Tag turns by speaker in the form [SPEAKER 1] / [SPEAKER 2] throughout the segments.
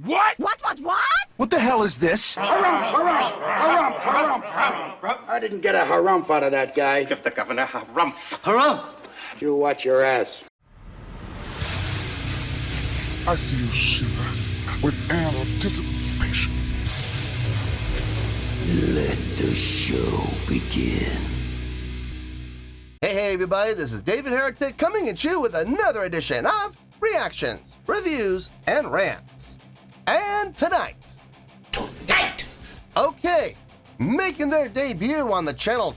[SPEAKER 1] What?
[SPEAKER 2] What?
[SPEAKER 3] What the hell is this?
[SPEAKER 4] Harumph. I didn't get a harumph out of that guy.
[SPEAKER 1] Give the governor harumph.
[SPEAKER 3] Harumph!
[SPEAKER 4] You watch your ass.
[SPEAKER 5] I see you shiver with anticipation.
[SPEAKER 6] Let the show begin.
[SPEAKER 7] Hey everybody, this is David Heretic coming at you with another edition of Reactions, Reviews, and Rants. And tonight, okay, making their debut on the channel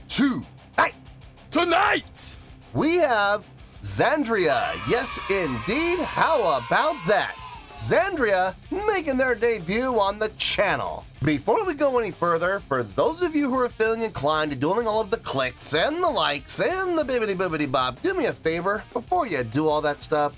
[SPEAKER 7] tonight, we have Xandria. Yes, indeed. How about that? Xandria making their debut on the channel. Before we go any further, for those of you who are feeling inclined to doing all of the clicks and the likes and the bibbidi bob, do me a favor before you do all that stuff.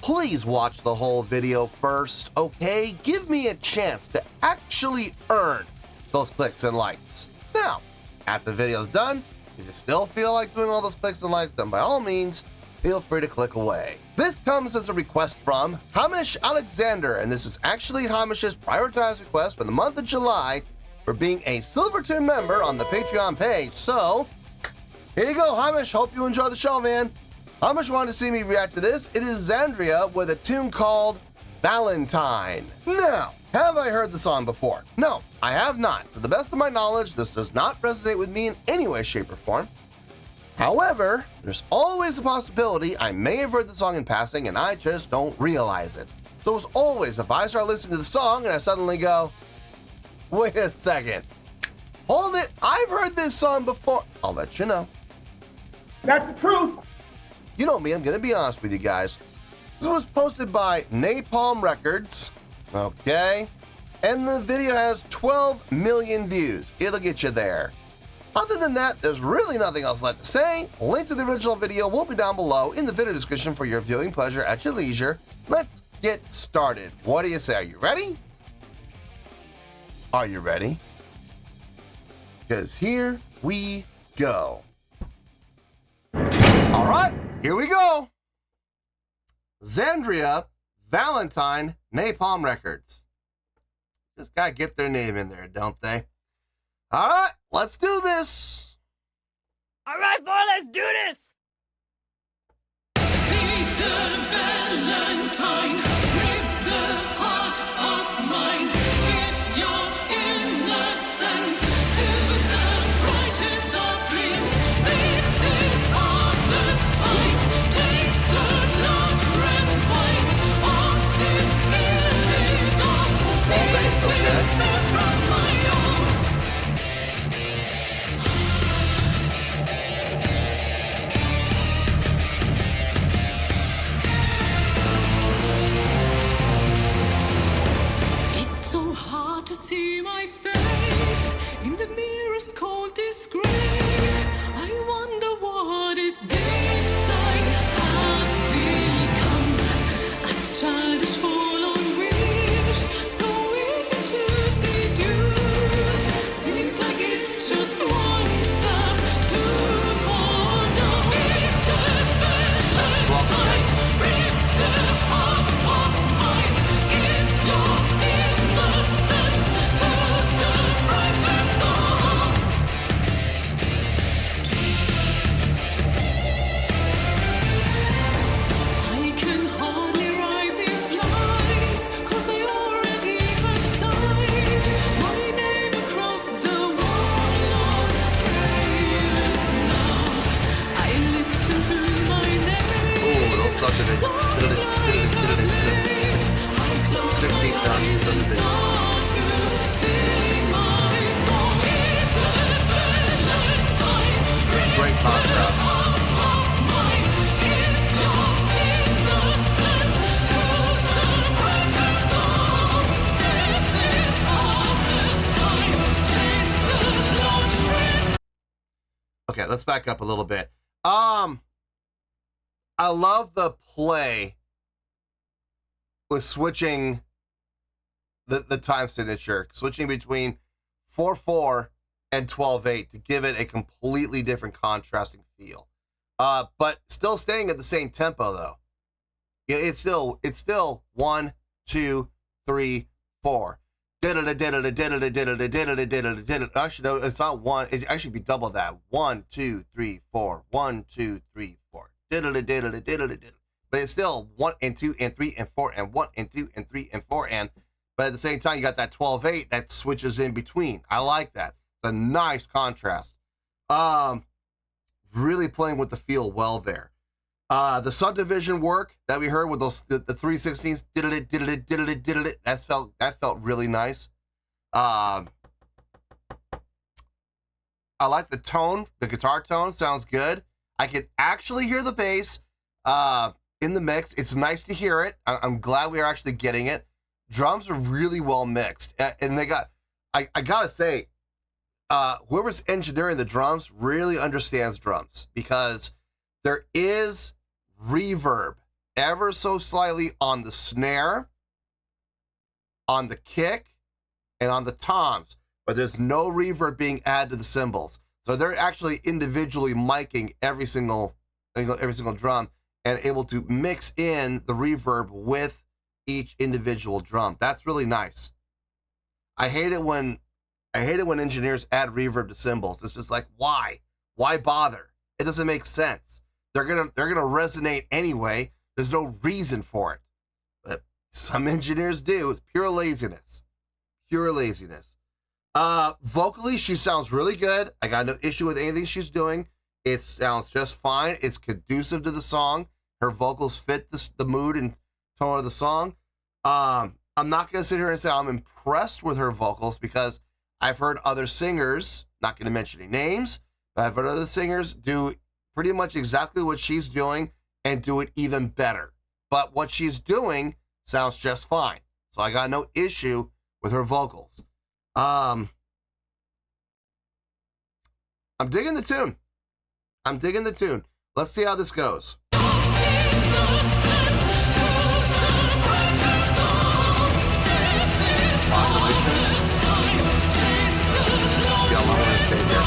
[SPEAKER 7] Please watch the whole video first, okay? Give me a chance to actually earn those clicks and likes. Now, after the video's done, if you still feel like doing all those clicks and likes, then by all means, feel free to click away. This comes as a request from Hamish Alexander, and this is actually Hamish's prioritized request for the month of July for being a Silverton member on the Patreon page. So, here you go, Hamish. Hope you enjoy the show, man. Hamish wanted to see me react to this. It is Xandria with a tune called Valentine. Now, have I heard the song before? No, I have not. To the best of my knowledge, this does not resonate with me in any way, shape, or form. However, there's always a possibility I may have heard the song in passing and I just don't realize it. So as always, if I start listening to the song and I suddenly go, wait a second, hold it, I've heard this song before, I'll let you know.
[SPEAKER 1] That's the truth.
[SPEAKER 7] You know me, I'm gonna be honest with you guys. This was posted by Napalm Records, okay? And the video has 12 million views. It'll get you there. Other than that, there's really nothing else left to say. A link to the original video will be down below in the video description for your viewing pleasure at your leisure. Let's get started. What do you say? Are you ready? Are you ready? Because here we go. All right, here we go. Xandria, Valentine, Napalm Records. Just gotta get their name in there, don't they? All right, let's do this.
[SPEAKER 2] All right, boy, let's do this.
[SPEAKER 8] Be the Valentine, rip the heart of mine. Give your innocence to the brightest of dreams. This is harvest time. Taste the blood red wine of this gilded dawn. It is made from my own. So hard to see my face in the mirror's cold disgrace. I wonder what is this I have become. A childish forlorn wish, so easy to seduce. Seems like it's just one step too far down. Rip the Valentine, rip the heart of mine. Give your innocence to the brightest dawn. I can hardly write these lines, 'cause I already have signed my name across the wall of prayers now. I listen to my name.
[SPEAKER 7] don't suck at it.
[SPEAKER 8] Sound like a flame. I close
[SPEAKER 7] 16
[SPEAKER 8] my
[SPEAKER 7] times,
[SPEAKER 8] eyes and
[SPEAKER 7] 17.
[SPEAKER 8] start to sing my song. Give the Valentine, rip
[SPEAKER 7] Great
[SPEAKER 8] the
[SPEAKER 7] contrast.
[SPEAKER 8] heart of mine. Give your innocence to the brightest dawn. This is harvest time. Taste the blood red.
[SPEAKER 7] Okay, let's back up a little bit. I love the play with switching the time signature, switching between 4/4 and 12/8 to give it a completely different contrasting feel. But still staying at the same tempo though. Yeah, it's still 1, 2, 3, 4. Actually, no, it's not one. It actually be double that. 1, 2, 3, 4. 1, 2, 3, 4. But it's still 1 and 2 and 3 and 4 and 1 and 2 and 3 and 4 and. But at the same time, you got that 12/8 that switches in between. I like that. It's a nice contrast. Really playing with the feel well there. The subdivision work that we heard with those the 3/16ths, that felt really nice. I like the tone. The guitar tone sounds good. I can actually hear the bass in the mix. It's nice to hear it. I'm glad we are actually getting it. Drums are really well mixed, and they got. I gotta say, whoever's engineering the drums really understands drums, because there is reverb ever so slightly on the snare, on the kick, and on the toms, but there's no reverb being added to the cymbals. So they're actually individually miking every single drum and able to mix in the reverb with each individual drum. That's really nice. I hate it when engineers add reverb to cymbals. It's just like, why? Why bother? It doesn't make sense. They're gonna resonate anyway. There's no reason for it. But some engineers do. It's pure laziness. Pure laziness. Vocally, she sounds really good. I got no issue with anything she's doing. It sounds just fine. It's conducive to the song. Her vocals fit the mood and tone of the song. I'm not gonna sit here and say I'm impressed with her vocals, because I've heard other singers, not gonna mention any names, but I've heard other singers do pretty much exactly what she's doing and do it even better. But what she's doing sounds just fine. So I got no issue with her vocals. I'm digging the tune. Let's see how this goes. Population. Yeah, I'm gonna stay here.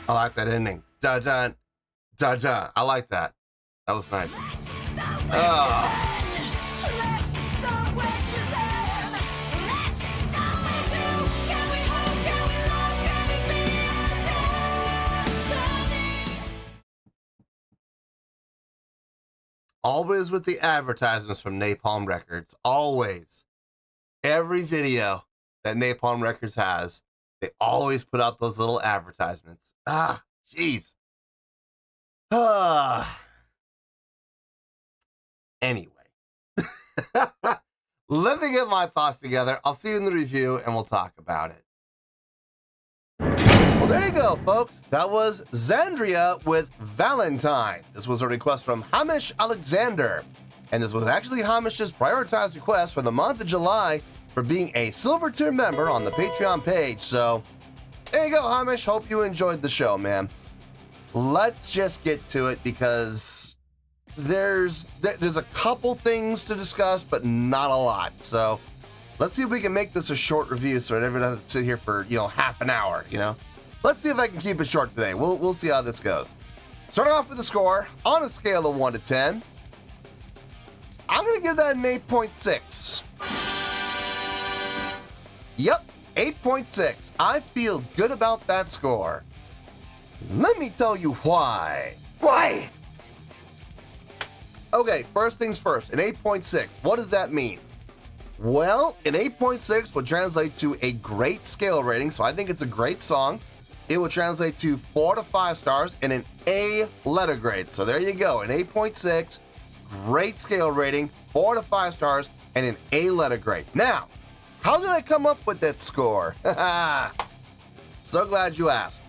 [SPEAKER 7] I like that ending. Da da da da. I like that. That was nice. Always with the advertisements from Napalm Records. Always. Every video that Napalm Records has They always put out those little advertisements. Jeez. Anyway. Let me get my thoughts together. I'll see you in the review and we'll talk about it. Well, there you go, folks. That was Xandria with Valentine. This was a request from Hamish Alexander. And this was actually Hamish's prioritized request for the month of July for being a silver tier member on the Patreon page. So there you go, Hamish. Hope you enjoyed the show, man. Let's just get to it because there's a couple things to discuss, but not a lot. So let's see if we can make this a short review so I never have to sit here for, half an hour, Let's see if I can keep it short today. We'll see how this goes. Starting off with the score, on a scale of 1 to 10, I'm going to give that an 8.6. Yep, 8.6. I feel good about that score. Let me tell you why.
[SPEAKER 4] Why?
[SPEAKER 7] Okay, first things first, an 8.6. What does that mean? Well, an 8.6 would translate to a great scale rating, so I think it's a great song. It would translate to 4 to 5 stars and an A letter grade. So there you go, an 8.6, great scale rating, 4 to 5 stars, and an A letter grade. Now, how did I come up with that score? So glad you asked.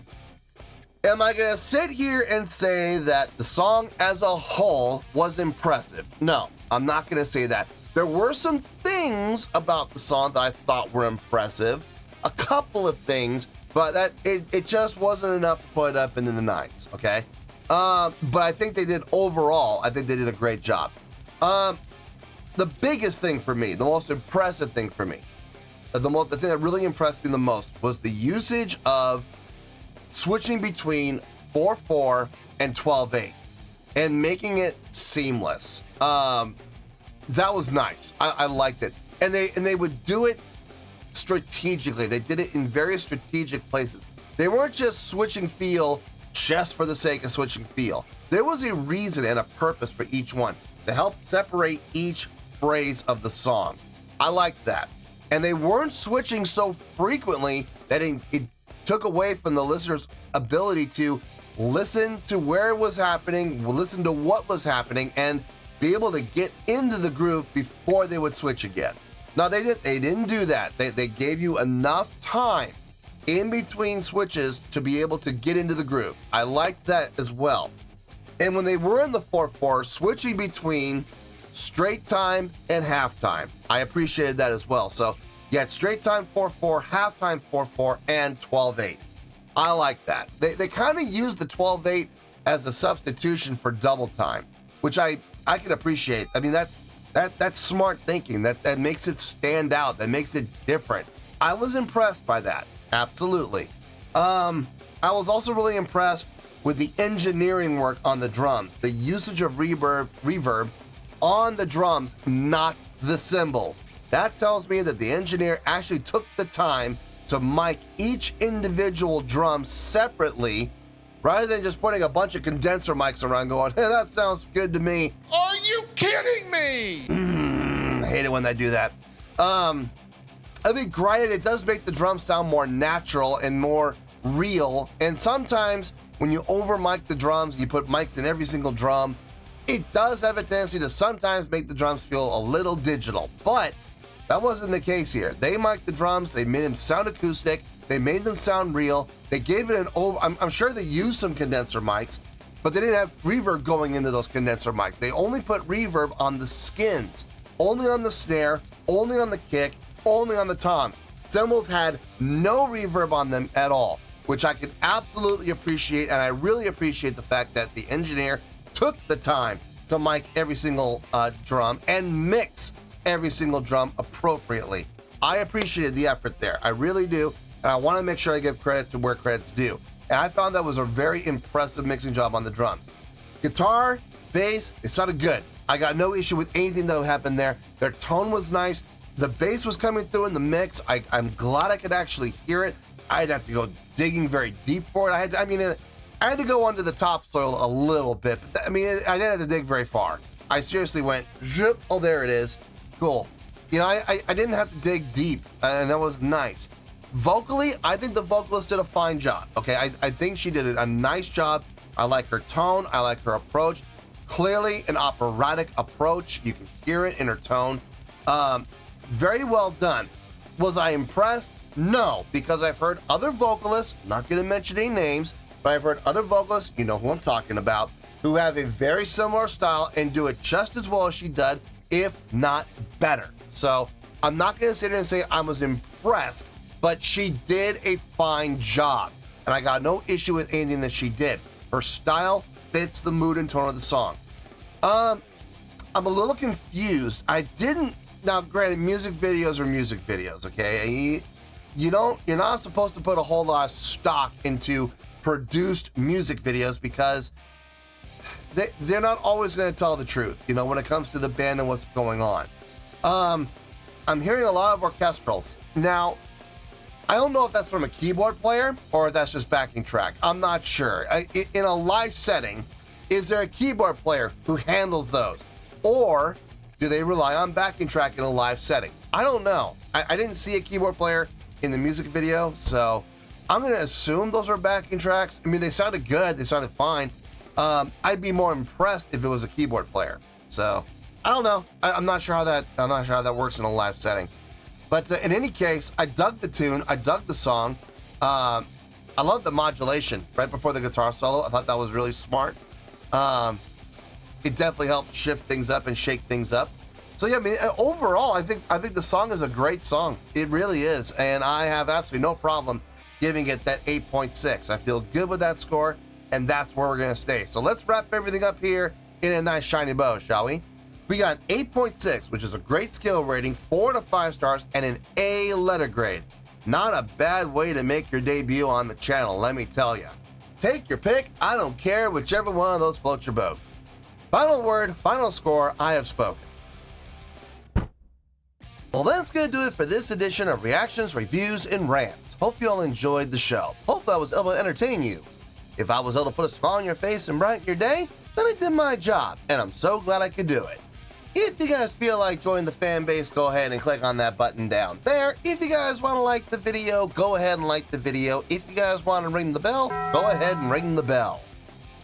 [SPEAKER 7] Am I going to sit here and say that the song as a whole was impressive? No, I'm not going to say that. There were some things about the song that I thought were impressive, a couple of things, but that it just wasn't enough to put it up into the 9s, okay? But I think they did overall, I think they did a great job. The biggest thing for me, the most impressive thing for me, the thing that really impressed me the most was the usage of switching between 4/4 and 12/8 and making it seamless. That was nice. I liked it. And they would do it strategically. They did it in very strategic places. They weren't just switching feel just for the sake of switching feel. There was a reason and a purpose for each one to help separate each phrase of the song. I liked that. And they weren't switching so frequently that it took away from the listener's ability to listen to where it was happening, listen to what was happening, and be able to get into the groove before they would switch again. Now, they didn't do that. They gave you enough time in between switches to be able to get into the groove. I liked that as well. And when they were in the 4/4, switching between straight time and halftime, I appreciated that as well. So you had straight time 4/4, halftime 4/4, and 12/8. I like that. They kind of used the 12/8 as a substitution for double time, which I can appreciate. I mean, that's smart thinking. That makes it stand out. That makes it different. I was impressed by that. Absolutely. I was also really impressed with the engineering work on the drums, the usage of reverb on the drums, not the cymbals. That tells me that the engineer actually took the time to mic each individual drum separately, rather than just putting a bunch of condenser mics around going, hey, that sounds good to me.
[SPEAKER 5] Are you kidding me?
[SPEAKER 7] I hate it when they do that. I mean, granted, it does make the drums sound more natural and more real, and sometimes when you over mic the drums, you put mics in every single drum, it does have a tendency to sometimes make the drums feel a little digital, but that wasn't the case here. They mic'd the drums, they made them sound acoustic, they made them sound real, they gave it an over, I'm sure they used some condenser mics, but they didn't have reverb going into those condenser mics. They only put reverb on the skins, only on the snare, only on the kick, only on the toms. Cymbals had no reverb on them at all, which I can absolutely appreciate, and I really appreciate the fact that the engineer took the time to mic every single drum and mix every single drum appropriately. I appreciated the effort there. I really do, and I want to make sure I give credit to where credit's due. And I found that was a very impressive mixing job on the drums. Guitar, bass, it sounded good. I got no issue with anything that happened there. Their tone was nice. The bass was coming through in the mix. I'm glad I could actually hear it. I'd have to go digging very deep for it. I had to go under the topsoil a little bit, but I didn't have to dig very far. I seriously went, zip, oh, there it is. Cool. You know, I didn't have to dig deep, and that was nice. vocally, I think the vocalist did a fine job. Okay, I think she did a nice job. I like her tone. I like her approach. Clearly an operatic approach. You can hear it in her tone. Very well done. Was I impressed? No, because I've heard other vocalists, not going to mention any names, but I've heard other vocalists, you know who I'm talking about, who have a very similar style and do it just as well as she did, if not better. So I'm not going to sit here and say I was impressed, but she did a fine job. And I got no issue with anything that she did. Her style fits the mood and tone of the song. I'm a little confused. Now granted, music videos are music videos, okay? You're not supposed to put a whole lot of stock into produced music videos because they're not always going to tell the truth, when it comes to the band and what's going on. I'm hearing a lot of orchestrals. Now, I don't know if that's from a keyboard player or if that's just backing track. I'm not sure. In a live setting, is there a keyboard player who handles those? Or do they rely on backing track in a live setting? I don't know. I didn't see a keyboard player in the music video, so I'm going to assume those are backing tracks. I mean, they sounded good. They sounded fine. I'd be more impressed if it was a keyboard player. So I don't know. I'm not sure how that works in a live setting. But in any case, I dug the tune. I dug the song. I love the modulation right before the guitar solo. I thought that was really smart. It definitely helped shift things up and shake things up. So yeah, I mean, overall, I think the song is a great song. It really is, and I have absolutely no problem giving it that 8.6. I feel good with that score, and that's where we're gonna stay. So let's wrap everything up here in a nice shiny bow, shall we? We got 8.6, which is a great skill rating, 4 out of 5 stars, and an A letter grade. Not a bad way to make your debut on the channel, let me tell you. Take your pick, I don't care, whichever one of those floats your boat. Final word, final score, I have spoken. Well, that's gonna do it for this edition of Reactions, Reviews, and Rants. Hope you all enjoyed the show. Hope I was able to entertain you. If I was able to put a smile on your face and brighten your day, then I did my job, and I'm so glad I could do it. If you guys feel like joining the fan base, go ahead and click on that button down there. If you guys want to like the video, go ahead and like the video. If you guys want to ring the bell, go ahead and ring the bell.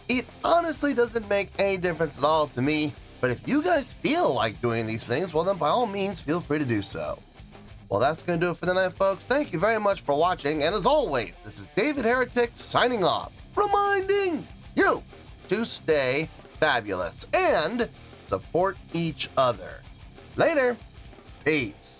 [SPEAKER 7] It honestly doesn't make any difference at all to me, but if you guys feel like doing these things, well then by all means, feel free to do so. Well, that's going to do it for tonight, folks. Thank you very much for watching, and as always, this is David Heretic signing off, reminding you to stay fabulous and support each other. Later. Peace.